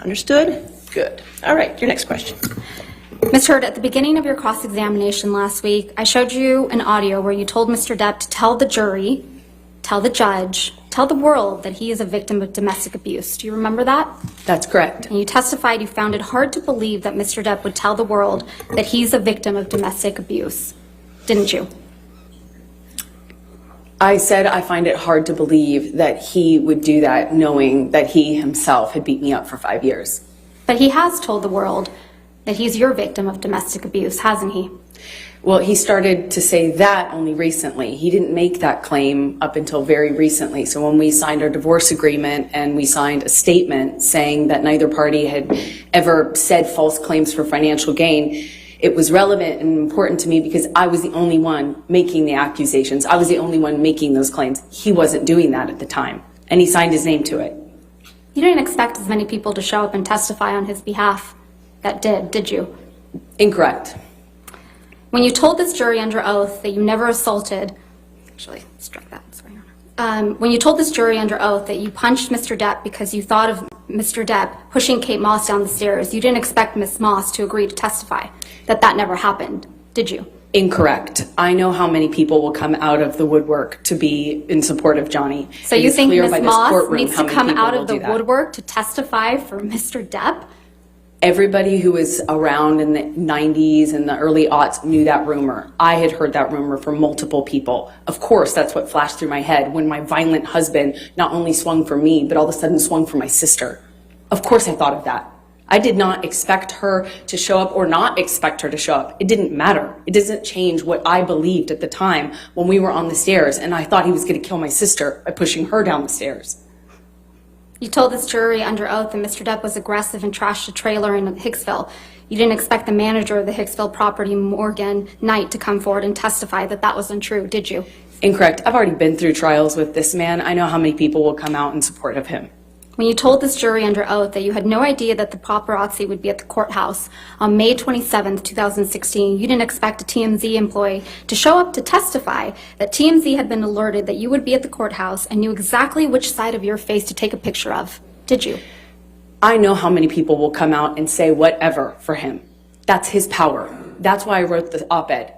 Understood? Good. All right, your next question. Ms. Heard, at the beginning of your cross-examination last week, I showed you an audio where you told Mr. Depp to tell the jury, tell the judge, tell the world that he is a victim of domestic abuse. Do you remember that? That's correct. And you testified you found it hard to believe that Mr. Depp would tell the world that he's a victim of domestic abuse, didn't you? I said I find it hard to believe that he would do that knowing that he himself had beat me up for 5 years. But he has told the world that he's your victim of domestic abuse, hasn't he? Well, he started to say that only recently. He didn't make that claim up until very recently. So when we signed our divorce agreement and we signed a statement saying that neither party had ever said false claims for financial gain, it was relevant and important to me because I was the only one making the accusations. I was the only one making those claims. He wasn't doing that at the time, and he signed his name to it. You didn't expect as many people to show up and testify on his behalf that did you? Incorrect. When you told this jury under oath that you never assaulted, actually, strike that, sorry. When you told this jury under oath that you punched Mr. Depp because you thought of Mr. Depp pushing Kate Moss down the stairs, you didn't expect Ms. Moss to agree to testify that never happened, did you? Incorrect. I know how many people will come out of the woodwork to be in support of Johnny. So you think Ms. Moss needs to come out of the woodwork to testify for Mr. Depp? Everybody who was around in the 90s and the early aughts knew that rumor. I had heard that rumor from multiple people. Of course, that's what flashed through my head when my violent husband not only swung for me, but all of a sudden swung for my sister. Of course I thought of that. I did not expect her to show up or not expect her to show up. It didn't matter. It doesn't change what I believed at the time when we were on the stairs and I thought he was going to kill my sister by pushing her down the stairs. You told this jury under oath that Mr. Depp was aggressive and trashed a trailer in Hicksville. You didn't expect the manager of the Hicksville property, Morgan Knight, to come forward and testify that was untrue, did you? Incorrect. I've already been through trials with this man. I know how many people will come out in support of him. When you told this jury under oath that you had no idea that the paparazzi would be at the courthouse on May 27, 2016, you didn't expect a TMZ employee to show up to testify that TMZ had been alerted that you would be at the courthouse and knew exactly which side of your face to take a picture of, did you? I know how many people will come out and say whatever for him. That's his power. That's why I wrote the op-ed.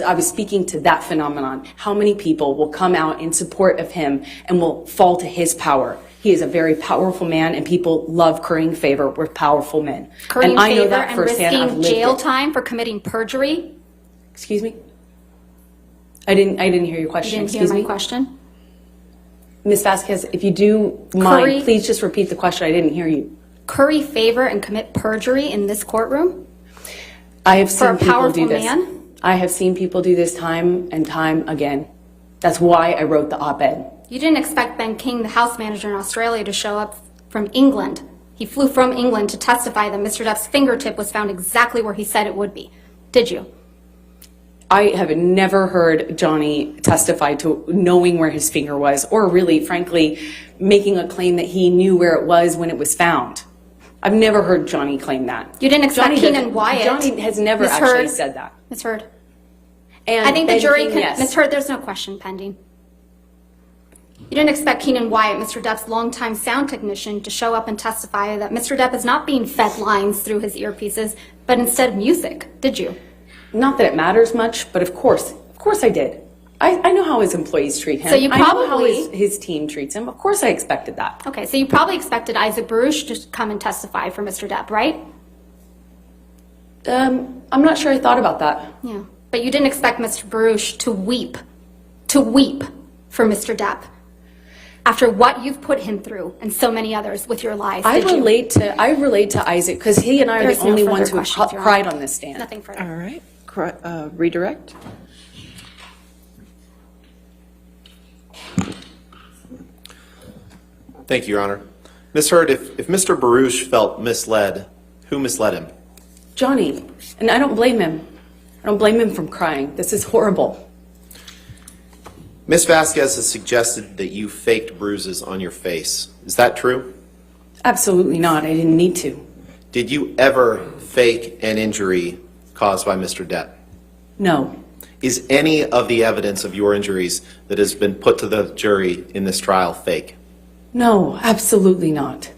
I was speaking to that phenomenon. How many people will come out in support of him and will fall to his power? He is a very powerful man, and people love currying favor with powerful men. Currying I know favor that and firsthand. risking jail time for committing perjury? Excuse me? I didn't hear your question. You didn't hear my question? Ms. Vasquez, if you do mind, please just repeat the question. I didn't hear you. Curry favor and commit perjury in this courtroom? I have seen people do this. For a powerful man? I have seen people do this time and time again. That's why I wrote the op-ed. You didn't expect Ben King, the house manager in Australia, to show up from England. He flew from England to testify that Mr. Depp's fingertip was found exactly where he said it would be. Did you? I have never heard Johnny testify to knowing where his finger was, or really, frankly, making a claim that he knew where it was when it was found. I've never heard Johnny claim that. You didn't expect Keenan Wyatt. Johnny has never actually said that. Ms. Heard. And I think the jury King, can. yes. Ms. Heard, there's no question pending. You didn't expect Keenan Wyatt, Mr. Depp's longtime sound technician, to show up and testify that Mr. Depp is not being fed lines through his earpieces, but instead music, did you? Not that it matters much, but of course I did. I know how his employees treat him. So you probably, I know how his team treats him. Of course I expected that. Okay, so you probably expected Isaac Baruch to come and testify for Mr. Depp, right? I'm not sure I thought about that. Yeah, but you didn't expect Mr. Baruch to weep for Mr. Depp after what you've put him through and so many others with your lies. I relate to Isaac because he and I are the only ones who have cried on this stand. Nothing further. All right. Redirect. Thank you, Your Honor. Ms. Heard, if Mr. Baruch felt misled, who misled him? Johnny, and I don't blame him. I don't blame him from crying. This is horrible. Ms. Vasquez has suggested that you faked bruises on your face. Is that true? Absolutely not. I didn't need to. Did you ever fake an injury caused by Mr. Depp? No. Is any of the evidence of your injuries that has been put to the jury in this trial fake? No, absolutely not.